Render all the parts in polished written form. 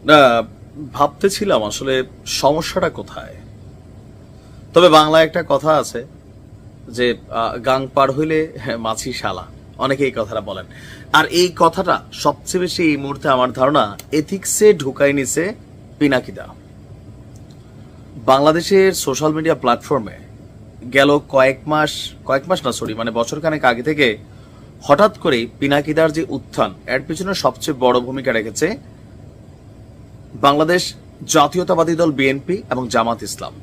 না, ভাবতেছিলাম আসলে সমস্যাটা কোথায়। তবে বাংলায় একটা কথা আছে যে গাং পার হইলে মাছি শালা, অনেকে এই কথাটা বলেন। আর এই কথাটা সবচেয়ে বেশি এই মুহূর্তে আমার ধারণা এথিক্সে ঢুকাই নিছে পিনাকিদা। বাংলাদেশের সোশ্যাল মিডিয়া প্ল্যাটফর্মে গেল কয়েক মাস না সরি মানে বছরখানেক আগে থেকে হঠাৎ করে পিনাকিদার যে উত্থান, এর পিছনে সবচেয়ে বড় ভূমিকা রেখেছে বাংলাদেশ জাতীয়তাবাদী দল বিএনপি এবং জামাত ইসলাম।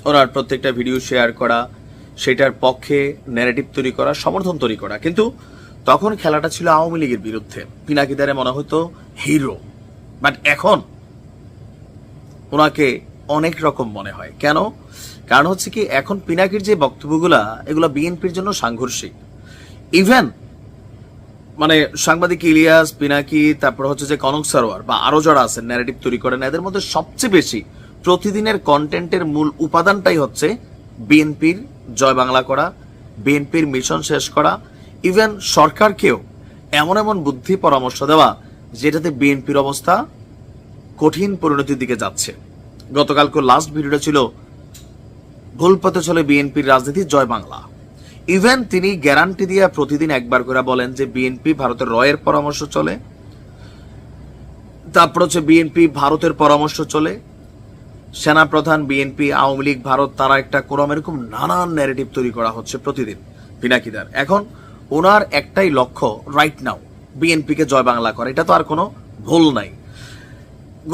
ওনার প্রত্যেকটা ভিডিও শেয়ার করা, সেটার পক্ষে ন্যারেটিভ তৈরি করা, সমর্থন তৈরি করা। কিন্তু তখন খেলাটা ছিল আওয়ামী লীগের বিরুদ্ধে, পিনাকিদারে মনে হতো হিরো। বাট এখন ওনাকে অনেক রকম মনে হয়। কেন? কারণ হচ্ছে কি, এখন পিনাকির যে বক্তব্যগুলা এগুলা বিএনপির জন্য সাংঘর্ষিক। ইভেন মানে সাংবাদিক ইলিয়াস, পিনাকি, তারপর হচ্ছে যে কনক সারোয়ার বা আরো যারা আছেন ন্যারেটিভ তৈরি করেন, এদের মধ্যে সবচেয়ে বেশি প্রতিদিনের কন্টেন্টের মূল উপাদানটাই হচ্ছে বিএনপির জয় বাংলা করা, বিএনপির মিশন শেষ করা, ইভেন সরকারকেও এমন এমন বুদ্ধি পরামর্শ দেওয়া যেটাতে বিএনপির অবস্থা কঠিন পরিণতির দিকে যাচ্ছে। গতকালকে লাস্ট ভিডিওটা ছিল ভুল পথে চলে বিএনপির রাজনীতি, জয় বাংলা। ইভেন তিনি গ্যারান্টি দিয়ে প্রতিদিন একবার করে বলেন যে বিএনপি ভারতের রয়ের পরামর্শ চলে, তারপর হচ্ছে বিএনপি ভারতের পরামর্শ চলে, সেনাপ্রধান বিএনপি, আওয়ামী লীগ ভারত, তারা একটা কোরআন, এরকম নানান ন্যারেটিভ তৈরি করা হচ্ছে প্রতিদিন পিনাকিদার। এখন ওনার একটাই লক্ষ্য রাইট নাও, বিএনপিকে জয় বাংলা করে, এটা তো আর কোনো ভুল নাই।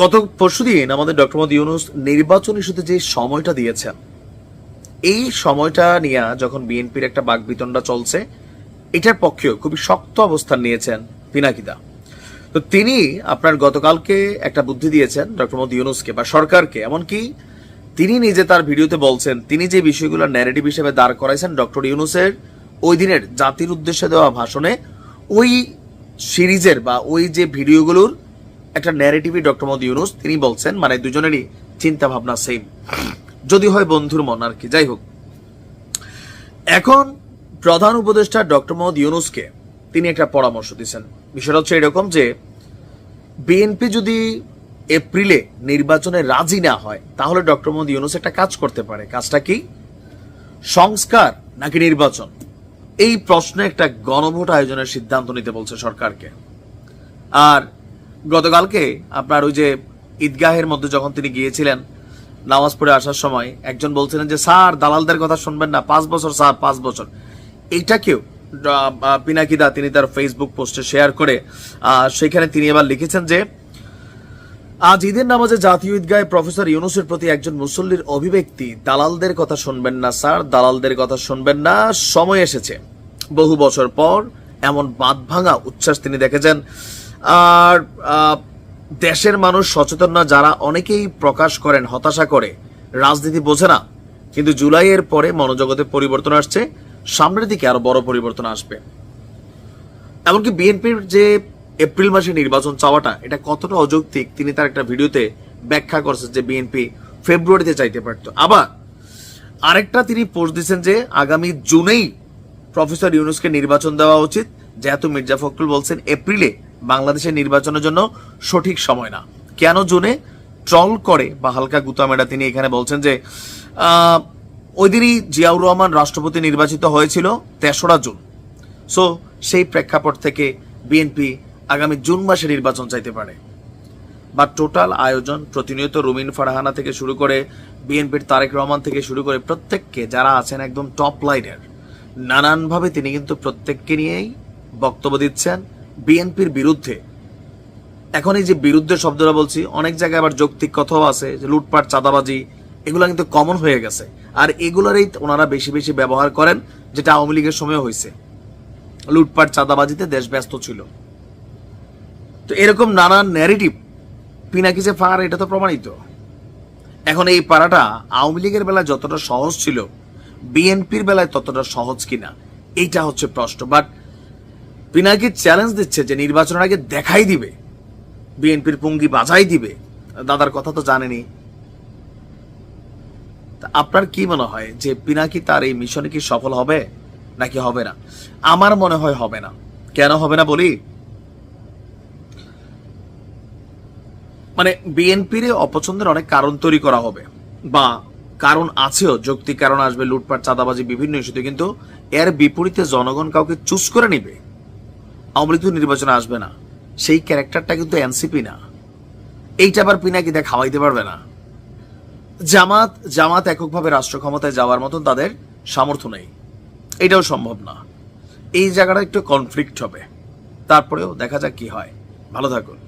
গত পরশুদিন আমাদের ডক্টর মোহাম্মদ ইউনূস নির্বাচন ইস্যুতে যে সময়টা দিয়েছেন, এই সময়টা নিয়ে যখন বিএনপির একটা বাকবিতণ্ডা চলছে, এটার পক্ষেও খুবই শক্ত অবস্থান নিয়েছেন পিনাকিদা। তো তিনি আপনার গতকালকে একটা বুদ্ধি দিয়েছেন ডক্টর মোহাম্মদ ইউনূসকে বা সরকারকে, এমনকি তিনি নিজে তার ভিডিওতে বলছেন তিনি যে বিষয়গুলো ন্যারেটিভ হিসেবে দাঁড় করাইছেন ডক্টর ইউনূসের ওই দিনের জাতির উদ্দেশ্যে দেওয়া ভাষণে, ওই সিরিজের বা ওই যে ভিডিওগুলোর একটা ন্যারেটিভই ডক্টর মোহাম্মদ ইউনূস তিনি বলছেন, মানে দুজনেরই চিন্তা ভাবনা সেম, যদি হয় বন্ধুর মন আর কি। যাই হোক, এখন প্রধান উপদেষ্টা ডক্টর মোহাম্মদ ইউনূসকে তিনি একটা পরামর্শ দিচ্ছেন। বিষয়টা হচ্ছে এরকম যে বিএনপি যদি এপ্রিলে নির্বাচনে রাজি না হয়, তাহলে ডক্টর মোহাম্মদ ইউনূস একটা কাজ করতে পারে। কাজটা কি? সংস্কার নাকি নির্বাচন, এই প্রশ্নে একটা গণভোট আয়োজনের সিদ্ধান্ত নিতে বলছে সরকারকে। আর গতকালকে আপনার ওই যে ঈদগাহের মধ্যে যখন তিনি গিয়েছিলেন নামাজ পড়ে আসার সময়, একজন বলছিলেন যে স্যার দালালদের কথা শুনবেন না, 5 বছর স্যার 5 বছর। এইটাকেও পিনাকিদা তিনি তার ফেসবুক পোস্টে শেয়ার করে সেখানে তিনি এবার লিখেছেন যে আজ ঈদের নামাজে জাতীয় ঈদগাহে প্রফেসর ইউনূসের প্রতি একজন মুসল্লির অভিব্যক্তি, দালালদের কথা শুনবেন না স্যার, দালালদের কথা শুনবেন না, সময় এসেছে। বহু বছর পর এমন বাঁধ ভাঙা উচ্ছ্বাস তিনি দেখেছেন। আর দেশের মানুষ সচেতন না, যারা অনেকেই প্রকাশ করেন হতাশা করে রাজনীতি বোঝে না, কিন্তু জুলাইয়ের পরে মনোজগতে পরিবর্তন আসছে, সামনের দিকে আরো বড় পরিবর্তন আসবে। এমনকি বিএনপির যে এপ্রিল মাসে নির্বাচন চাওয়াটা, এটা কতটা অযৌক্তিক তিনি তার একটা ভিডিওতে ব্যাখ্যা করছেন যে বিএনপি ফেব্রুয়ারিতে চাইতে পারত। আবার আরেকটা তিনি পোস্ট দিচ্ছেন যে আগামী জুনেই প্রফেসর ইউনূসকে নির্বাচন দেওয়া উচিত, যেহেতু মির্জা ফখরুল বলছেন এপ্রিলে বাংলাদেশের নির্বাচনের জন্য সঠিক সময় না। কেন জুনে? ট্রল করে বা হালকা গুতামেরা তিনি এখানে বলছেন যে ওই দিনই জিয়াউর রহমান রাষ্ট্রপতি নির্বাচিত হয়েছিল 3রা জুন। সো সেই প্রেক্ষাপট থেকে বিএনপি আগামী জুন মাসে নির্বাচন চাইতে পারে। বা টোটাল আয়োজন প্রতিনিয়ত রুমিন ফারহানা থেকে শুরু করে বিএনপির তারেক রহমান থেকে শুরু করে প্রত্যেককে যারা আছেন একদম টপ লাইনের, নানানভাবে তিনি কিন্তু প্রত্যেককে নিয়েই বক্তব্য দিচ্ছেন বিএনপির বিরুদ্ধে। এখন এই যে বিরুদ্ধে শব্দটা বলছি, অনেক জায়গায় আবার যৌক্তিক কথাও আছে যে লুটপাট, চাঁদাবাজি, এগুলো কিন্তু কমন হয়ে গেছে। আর এগুলোরই ওনারা বেশি বেশি ব্যবহার করেন, যেটা আওয়ামী লীগের সময় হয়েছে। লুটপাট চাঁদাবাজিতে দেশ ব্যস্ত ছিল। তো এরকম নানান ন্যারেটিভ পিনাকি যে ফার, এটা তো প্রমাণিত। এখন এই পাড়াটা আওয়ামী লীগের বেলায় যতটা সহজ ছিল, বিএনপির বেলায় ততটা সহজ কিনা, এইটা হচ্ছে প্রশ্ন। বাট পিনাকি চ্যালেঞ্জ দিচ্ছে যে নির্বাচনের আগে দেখাই দিবে, বিএনপির পুঙ্গি বাজাই দিবে। দাদার কথা তো জানেনি। আপনার কি মনে হয় যে পিনাকি তার এই মিশনে কি সফল হবে নাকি হবে না? আমার মনে হয় হবে না। কেন হবে না বলি, মানে বিএনপির অপছন্দের অনেক কারণ তৈরি করা হবে, বা কারণ আছেও, যৌক্তিক কারণ আসবে, লুটপাট, চাঁদাবাজি, বিভিন্ন ইস্যুতে। কিন্তু এর বিপরীতে জনগণ কাউকে চুজ করে নিবে। আওয়ামী লীগ তো নির্বাচনে আসবে না, সেই ক্যারেক্টারটা কিন্তু এনসিপি না। এইটা আবার পিনাকিদা খাওয়াইতে পারবে না। জামাত এককভাবে রাষ্ট্র ক্ষমতায় যাওয়ার মতন তাদের সামর্থ্য নেই, এটাও সম্ভব না। এই জায়গাটা একটু কনফ্লিক্ট হবে, তারপরেও দেখা যাক কি হয়। ভালো থাকুন।